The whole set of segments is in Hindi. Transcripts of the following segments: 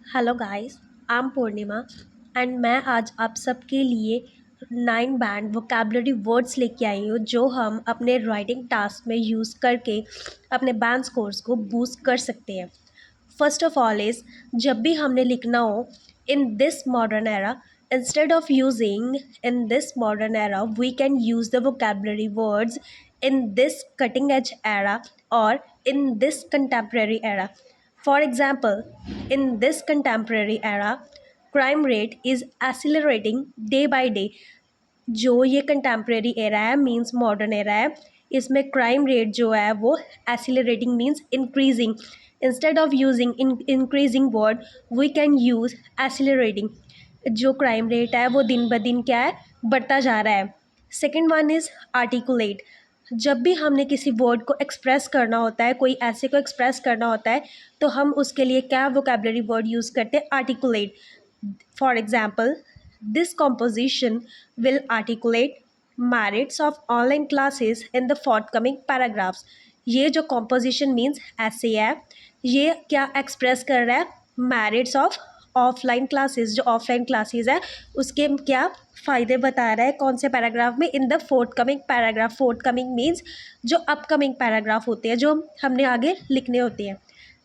Hello guys, I am Purnima and मैं आज आप सबके लिए 9 बैंड वोकैबुलरी वर्ड्स लेके आई हूँ जो हम अपने राइटिंग टास्क में यूज़ करके अपने बैंड स्कोर्स को बूस्ट कर सकते हैं। फर्स्ट ऑफ ऑल इज़ जब भी हमने लिखना हो in this modern era, instead of using in this modern era we can use the vocabulary words in this cutting edge era or in this contemporary era. For example, in this contemporary era, crime rate is accelerating day by day. जो ये कंटेम्प्रेरी एरा है मीन्स मॉडर्न एरा है, इसमें क्राइम रेट जो है वो accelerating means increasing. Instead of using increasing word we can use accelerating. जो क्राइम रेट है वो दिन ब दिन क्या है, बढ़ता जा रहा है। Second one is articulate. जब भी हमने किसी वर्ड को एक्सप्रेस करना होता है, कोई ऐसे को एक्सप्रेस करना होता है, तो हम उसके लिए क्या वोकैबुलरी वर्ड यूज़ करते हैं, articulate. For example, this composition will articulate merits of online classes in the forthcoming paragraphs. ये जो composition means ऐसे है, ये क्या एक्सप्रेस कर रहा है, merits of ऑफलाइन क्लासेस। जो ऑफलाइन क्लासेस है उसके क्या फ़ायदे बता रहा है, कौन से पैराग्राफ में, इन the forthcoming paragraph. Forthcoming means जो अपकमिंग पैराग्राफ होते हैं, जो हमने आगे लिखने होते हैं।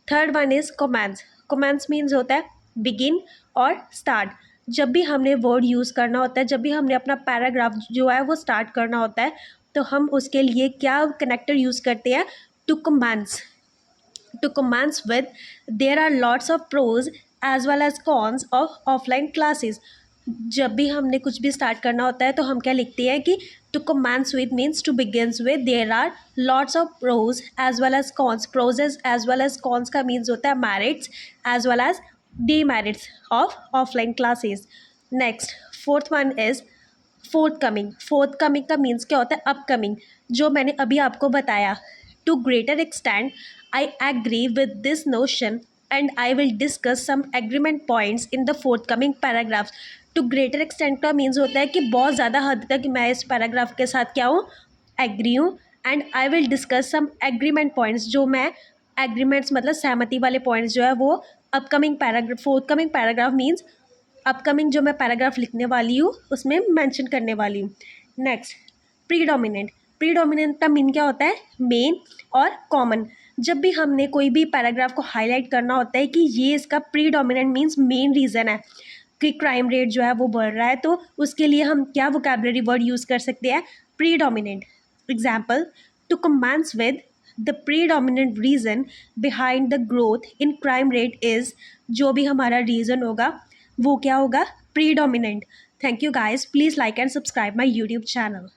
Third one is comments. Comments means होता है बिगिन और स्टार्ट। जब भी हमने वर्ड यूज़ करना होता है, जब भी हमने अपना पैराग्राफ जो है वो स्टार्ट करना होता है, तो हम उसके लिए क्या कनेक्टर यूज़ करते हैं, to comments. To comments with there are lots of pros as well as cons of offline classes. जब भी हमने कुछ भी स्टार्ट करना होता है तो हम क्या लिखते हैं कि to comments with means to begins with there are lots of pros as well as cons. Pros as well as cons का मीन्स होता है merits as well as demerits of offline classes. Next, fourth one is forthcoming. forthcoming का मीन्स क्या होता है, अपकमिंग। जो मैंने अभी आपको बताया, to greater extent I agree with this notion and I will discuss some agreement points in the forthcoming paragraphs. To greater extent का मीन्स होता है कि बहुत ज़्यादा हद तक मैं इस पैराग्राफ के साथ क्या हूँ, एग्री हूँ। And I will discuss some agreement points, जो मैं एग्रीमेंट्स मतलब सहमति वाले पॉइंट्स जो है वो upcoming paragraph, forthcoming paragraph means upcoming जो मैं पैराग्राफ लिखने वाली हूँ उसमें मेंशन करने वाली हूँ। Next, predominant. प्रीडोमिनेंट का मीन क्या होता है, मेन और कॉमन। जब भी हमने कोई भी पैराग्राफ को हाईलाइट करना होता है कि ये इसका प्रीडोमिनेंट मीन्स मेन रीज़न है कि क्राइम रेट जो है वो बढ़ रहा है, तो उसके लिए हम क्या वोकैबुलरी वर्ड यूज़ कर सकते हैं, predominant. Example, to commence with the predominant reason behind the growth in crime rate is. जो भी हमारा रीज़न होगा वो क्या होगा, predominant. Thank you guys, please like and subscribe my YouTube channel.